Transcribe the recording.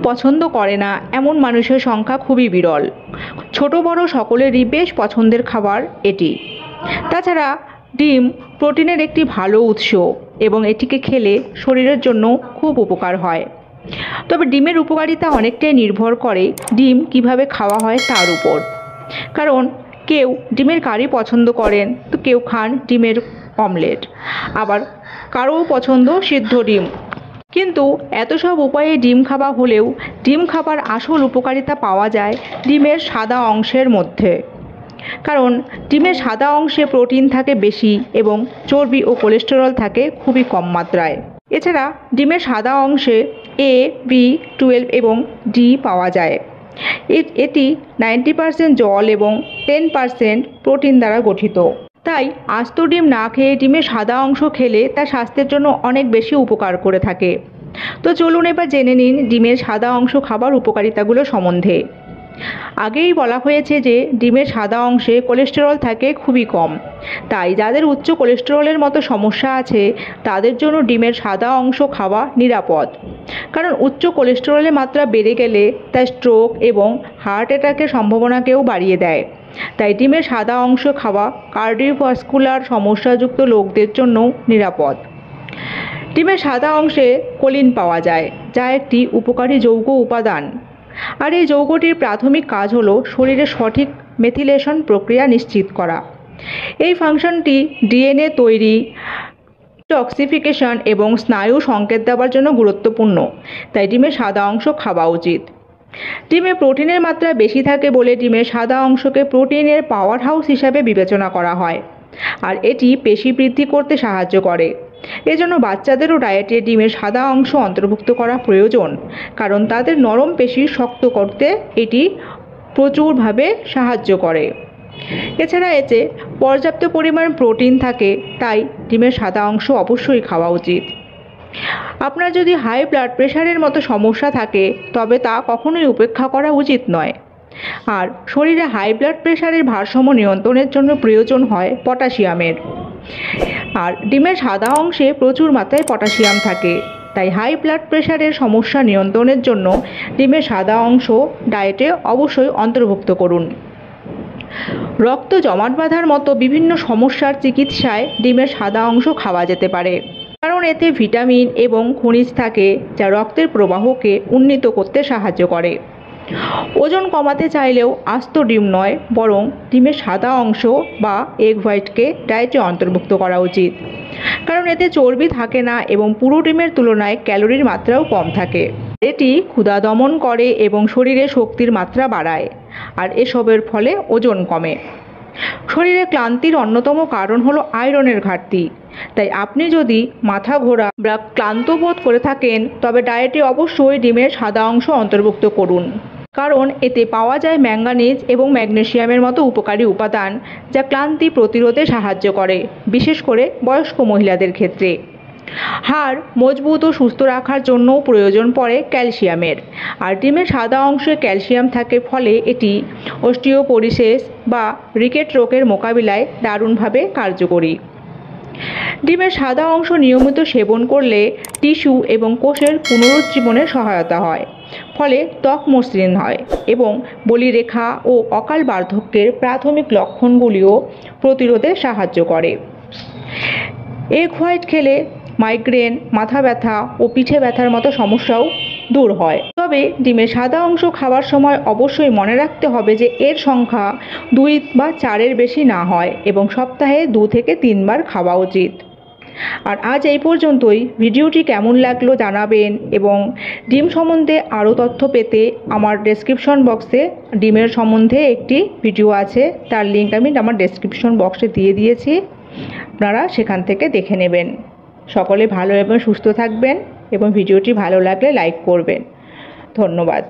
পছন্দ করে না এমন মানুষের সংখ্যা খুবই বিরল। ছোট বড় সকলেরই বেশ পছন্দের খাবার এটি। তাছাড়া ডিম প্রোটিনের একটি ভালো উৎস এবং এটিকে খেলে শরীরের জন্য খুব উপকার হয়। তবে ডিমের উপকারিতা অনেকটাই নির্ভর করে ডিম কিভাবে খাওয়া হয় তার উপর। কারণ কেউ ডিমের কারি পছন্দ করেন, তো কেউ খান ডিমের অমলেট, আবার কারো পছন্দ সিদ্ধ ডিম। কিন্তু এত সব উপায়ে ডিম খাওয়া হলেও ডিম খাবার আসল উপকারিতা পাওয়া যায় ডিমের সাদা অংশের মধ্যে। কারণ ডিমের সাদা অংশে প্রোটিন থাকে বেশি এবং চর্বি ও কোলেস্টেরল থাকে খুবই কম মাত্রায়। এছাড়া ডিমের সাদা অংশে B12 এবং ডি পাওয়া যায়। এটি 90% জল এবং 10% প্রোটিন দ্বারা গঠিত। তাই আস্ত ডিম না খেয়ে ডিমের সাদা অংশ খেলে তা স্বাস্থ্যের জন্য অনেক বেশি উপকার করে থাকে। তো চলুন এবার জেনে নিন ডিমের সাদা অংশ খাবার উপকারিতাগুলো সম্বন্ধে। আগেই বলা হয়েছে যে ডিমের সাদা অংশে কোলেস্টেরল থাকে খুবই কম। তাই যাদের উচ্চ কোলেস্টেরলের মতো সমস্যা আছে তাদের জন্য ডিমের সাদা অংশ খাওয়া নিরাপদ। কারণ উচ্চ কোলেস্টেরলের মাত্রা বেড়ে গেলে তা স্ট্রোক এবং হার্ট অ্যাটাকের সম্ভাবনাকেও বাড়িয়ে দেয়। তাই ডিমের সাদা অংশ খাওয়া কার্ডিওভাস্কুলার সমস্যাযুক্ত লোকদের জন্যও নিরাপদ। ডিমের সাদা অংশে কোলিন পাওয়া যায়, যা একটি উপকারী যৌগ উপাদান। আর এই যৌগটির প্রাথমিক কাজ হলো শরীরে সঠিক মেথিলেশন প্রক্রিয়া নিশ্চিত করা। এই ফাংশনটি ডিএনএ তৈরি, টক্সিফিকেশন এবং স্নায়ু সংকেত দেওয়ার জন্য গুরুত্বপূর্ণ। তাই ডিমের সাদা অংশ খাওয়া উচিত। ডিমে প্রোটিনের মাত্রা বেশি থাকে বলে ডিমের সাদা অংশকে প্রোটিনের পাওয়ার হাউস হিসাবে বিবেচনা করা হয়। আর এটি পেশি বৃদ্ধি করতে সাহায্য করে। এজন্য বাচ্চাদেরও ডায়েটে ডিমের সাদা অংশ অন্তর্ভুক্ত করা প্রয়োজন, কারণ তাদের নরম পেশি শক্ত করতে এটি প্রচুরভাবে সাহায্য করে। এছাড়া এতে পর্যাপ্ত পরিমাণ প্রোটিন থাকে, তাই ডিমের সাদা অংশ অবশ্যই খাওয়া উচিত। আপনার যদি হাই ব্লাড প্রেশারের মতো সমস্যা থাকে তবে তা কখনোই উপেক্ষা করা উচিত নয়। আর শরীরে হাই ব্লাড প্রেশারের ভারসাম্য নিয়ন্ত্রণের জন্য প্রয়োজন হয় পটাশিয়ামের। আর ডিমের সাদা অংশে প্রচুর মাত্রায় পটাশিয়াম থাকে। তাই হাই ব্লাড প্রেশারের সমস্যা নিয়ন্ত্রণের জন্য ডিমের সাদা অংশ ডায়েটে অবশ্যই অন্তর্ভুক্ত করুন। রক্ত জমাট বাঁধার মতো বিভিন্ন সমস্যার চিকিৎসায় ডিমের সাদা অংশ খাওয়া যেতে পারে। কারণ এতে ভিটামিন এবং খনিজ থাকে যা রক্তের প্রবাহকে উন্নীত করতে সাহায্য করে। ওজন কমাতে চাইলেও আস্ত ডিম নয়, বরং ডিমের সাদা অংশ বা এগ হোয়াইটকে ডায়েটে অন্তর্ভুক্ত করা উচিত। কারণ এতে চর্বি থাকে না এবং পুরো ডিমের তুলনায় ক্যালোরির মাত্রাও কম থাকে। এটি ক্ষুধা দমন করে এবং শরীরে শক্তির মাত্রা বাড়ায়। আর এসবের ফলে ওজন কমে। শরীরে ক্লান্তির অন্যতম কারণ হলো আয়রনের ঘাটতি। তাই আপনি যদি মাথা ঘোরা বা ক্লান্ত বোধ করে থাকেন তবে ডায়েটে অবশ্যই ডিমের সাদা অংশ অন্তর্ভুক্ত করুন। কারণ এতে পাওয়া যায় ম্যাঙ্গানিজ এবং ম্যাগনেসিয়ামের মতো উপকারী উপাদান, যা ক্লান্তি প্রতিরোধে সাহায্য করে, বিশেষ করে বয়স্ক মহিলাদের ক্ষেত্রে। হাড় মজবুত ও সুস্থ রাখার জন্যও প্রয়োজন পড়ে ক্যালসিয়ামের। আর ডিমের সাদা অংশে ক্যালসিয়াম থাকে, ফলে এটি অস্টিওপোরোসিস বা রিকেট রোগের মোকাবিলায় দারুণভাবে কার্যকরী। ডিমের সাদা অংশ নিয়মিত সেবন করলে টিস্যু এবং কোষের পুনরুজ্জীবনে সহায়তা হয়, ফলে ত্বক মসৃণ হয় এবং বলিরেখা ও অকাল বার্ধক্যের প্রাথমিক লক্ষণগুলিও প্রতিরোধে সাহায্য করে। এগ হোয়াইট খেলে মাইগ্রেন, মাথা ব্যথা ও পিঠে ব্যথার মতো সমস্যাও দূর হয়। তবে ডিমের সাদা অংশ খাওয়ার সময় অবশ্যই মনে রাখতে হবে যে এর সংখ্যা 2 বা 4-এর বেশি না হয় এবং সপ্তাহে 2 থেকে 3 বার খাওয়া উচিত। আর আজ এই পর্যন্তই। ভিডিওটি কেমন লাগলো জানাবেন এবং ডিম সম্বন্ধে আরও তথ্য পেতে আমার ডেসক্রিপশন বক্সে ডিমের সম্বন্ধে একটি ভিডিও আছে, তার লিঙ্ক আমি আমার ডেসক্রিপশন বক্সে দিয়ে দিয়েছি, আপনারা সেখান থেকে দেখে নেবেন। সকলে ভালো এবং সুস্থ থাকবেন এবং ভিডিওটি ভালো লাগলে লাইক করবেন। ধন্যবাদ।